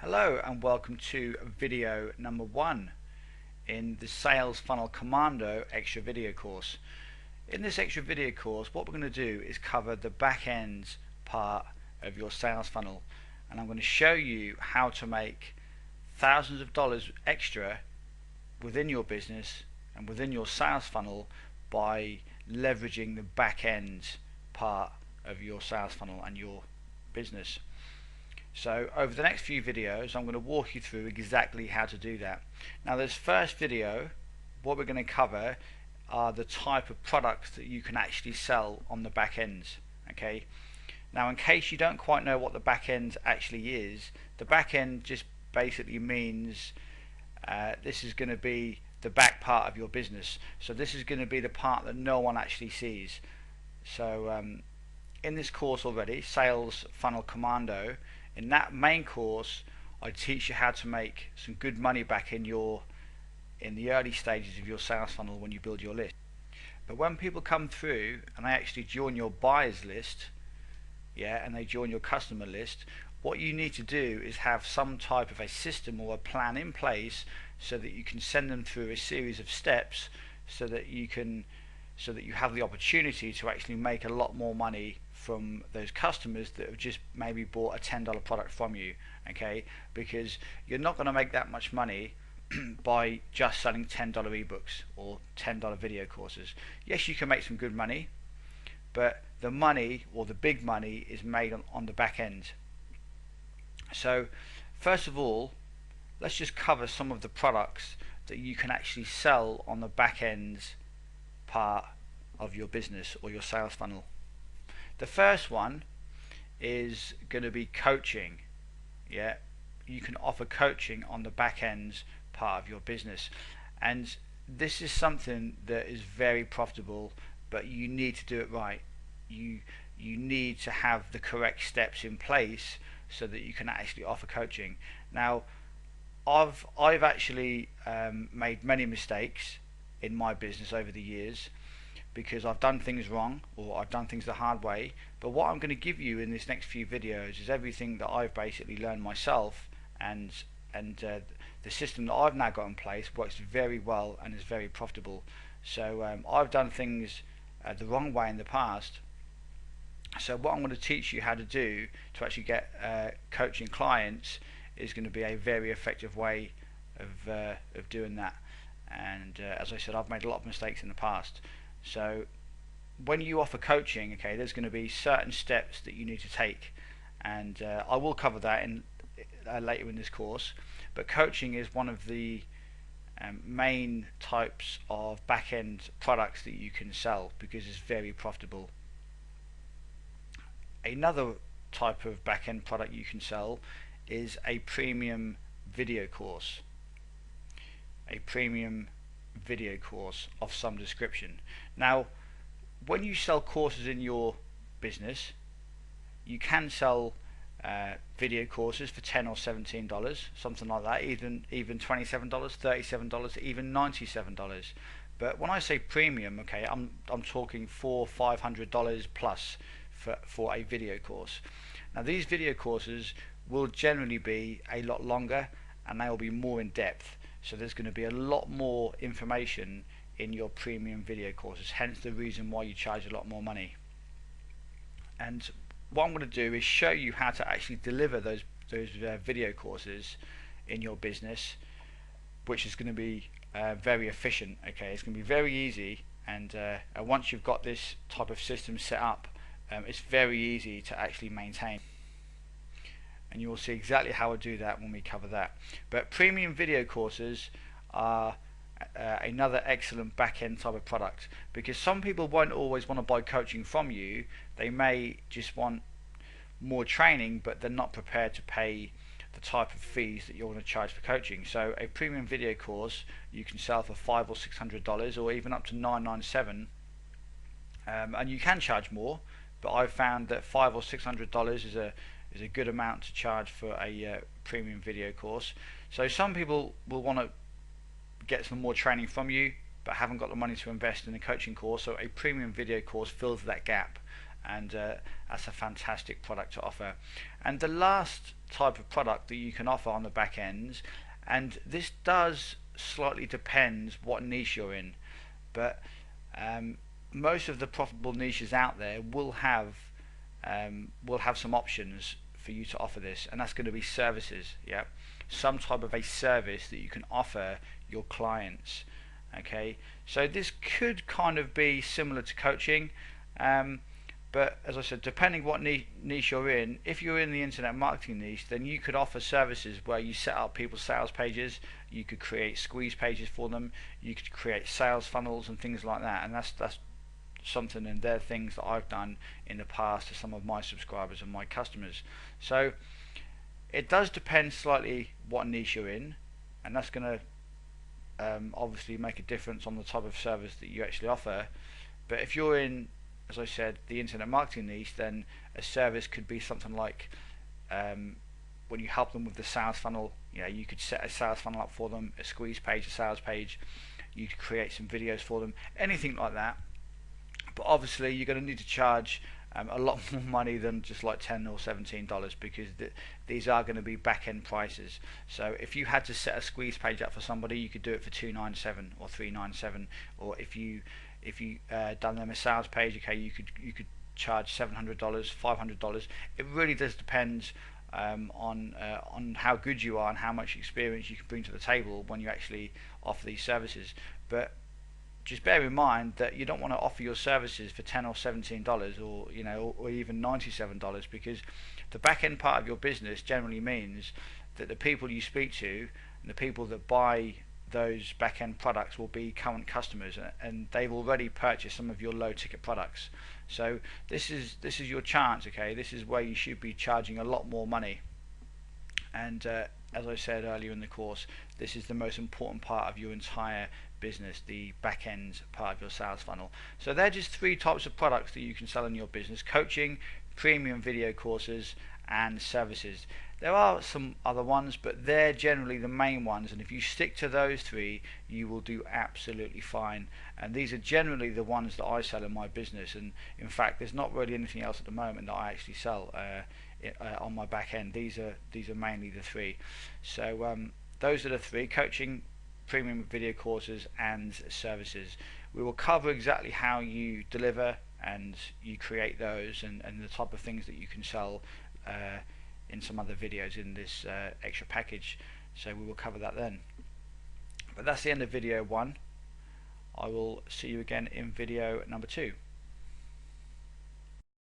Hello and welcome to video number 1 in the Sales Funnel Commando extra video course. In this extra video course, what we're going to do is cover the back end part of your sales funnel, and I'm going to show you how to make thousands of dollars extra within your business and within your sales funnel by leveraging the back end part of your sales funnel and your business. So over the next few videos I'm going to walk you through exactly how to do that. Now this first video, what we're going to cover are the type of products that you can actually sell on the back end. Okay. Now in case you don't quite know what the back end actually is, the back end just basically means this is going to be the back part of your business. So this is going to be the part that no one actually sees. So in this course already, Sales Funnel Commando, in that main course I teach you how to make some good money back in the early stages of your sales funnel when you build your list. But when people come through and they actually join your buyers list, and they join your customer list, what you need to do is have some type of a system or a plan in place so that you can send them through a series of steps so that you have the opportunity to actually make a lot more money from those customers that have just maybe bought a $10 product from you. Okay, because you're not going to make that much money by just selling $10 ebooks or $10 video courses. Yes, you can make some good money, but the money, or the big money, is made on the back end. So first of all, let's just cover some of the products that you can actually sell on the back end part of your business or your sales funnel. The first one is going to be coaching. You can offer coaching on the back end part of your business, and this is something that is very profitable, but you need to do it right. You need to have the correct steps in place so that you can actually offer coaching. Now I've actually made many mistakes in my business over the years because I've done things wrong or I've done things the hard way. But what I'm going to give you in this next few videos is everything that I've basically learned myself, and the system that I've now got in place works very well and is very profitable. So I've done things the wrong way in the past. So what I'm going to teach you how to do to actually get coaching clients is going to be a very effective way of doing that. And as I said, I've made a lot of mistakes in the past. So when you offer coaching, okay, there's going to be certain steps that you need to take, and I will cover that in later in this course. But coaching is one of the main types of back-end products that you can sell because it's very profitable. Another type of back-end product you can sell is a premium video course. A premium video course of some description. Now when you sell courses in your business, you can sell video courses for $10 or $17, something like that, even $27, $37, even $97. But when I say premium, okay, I'm talking $400-500 plus for a video course. Now these video courses will generally be a lot longer and they will be more in depth. So there's going to be a lot more information in your premium video courses, hence the reason why you charge a lot more money. And what I'm going to do is show you how to actually deliver those video courses in your business, which is going to be very efficient. Okay, it's going to be very easy, and once you've got this type of system set up, it's very easy to actually maintain. And you will see exactly how I do that when we cover that. But premium video courses are another excellent back-end type of product, because some people won't always want to buy coaching from you. They may just want more training, but they're not prepared to pay the type of fees that you're going to charge for coaching. So a premium video course you can sell for $500 or $600, or even up to $997, and you can charge more, but I've found that $500 or $600 is a good amount to charge for a premium video course. So some people will want to get some more training from you but haven't got the money to invest in a coaching course, so a premium video course fills that gap, and that's a fantastic product to offer. And the last type of product that you can offer on the back ends, and this does slightly depends what niche you're in, but most of the profitable niches out there will have some options for you to offer this, and that's going to be services. Yeah, some type of a service that you can offer your clients. Okay, so this could kind of be similar to coaching, but as I said, depending what niche you're in, if you're in the internet marketing niche, then you could offer services where you set up people's sales pages, you could create squeeze pages for them, you could create sales funnels and things like that, and that's something, and they're things that I've done in the past to some of my subscribers and my customers. So it does depend slightly what niche you're in, and that's going to obviously make a difference on the type of service that you actually offer. But if you're in, as I said, the internet marketing niche, then a service could be something like when you help them with the sales funnel, you could set a sales funnel up for them, a squeeze page, a sales page, you could create some videos for them, anything like that. But obviously you're going to need to charge a lot more money than just like $10 or $17, because these are going to be back-end prices. So if you had to set a squeeze page up for somebody, you could do it for $297 or $397, or if you done them a sales page, okay, you could charge $700, $500. It really does depend on how good you are and how much experience you can bring to the table when you actually offer these services. But just bear in mind that you don't want to offer your services for $10 or $17, or even $97, because the back end part of your business generally means that the people you speak to and the people that buy those back end products will be current customers, and they've already purchased some of your low ticket products. So this is your chance. Okay, this is where you should be charging a lot more money. And as I said earlier in the course, this is the most important part of your entire business, the back end part of your sales funnel. So they're just three types of products that you can sell in your business: coaching, premium video courses, and services. There are some other ones, but they're generally the main ones, and if you stick to those three, you will do absolutely fine. And these are generally the ones that I sell in my business, and in fact there's not really anything else at the moment that I actually sell on my back end. These are mainly the three. So those are the three: coaching, premium video courses, and services. We will cover exactly how you deliver and you create those, and the type of things that you can sell in some other videos in this extra package. So we will cover that then. But that's the end of video 1. I will see you again in video number 2.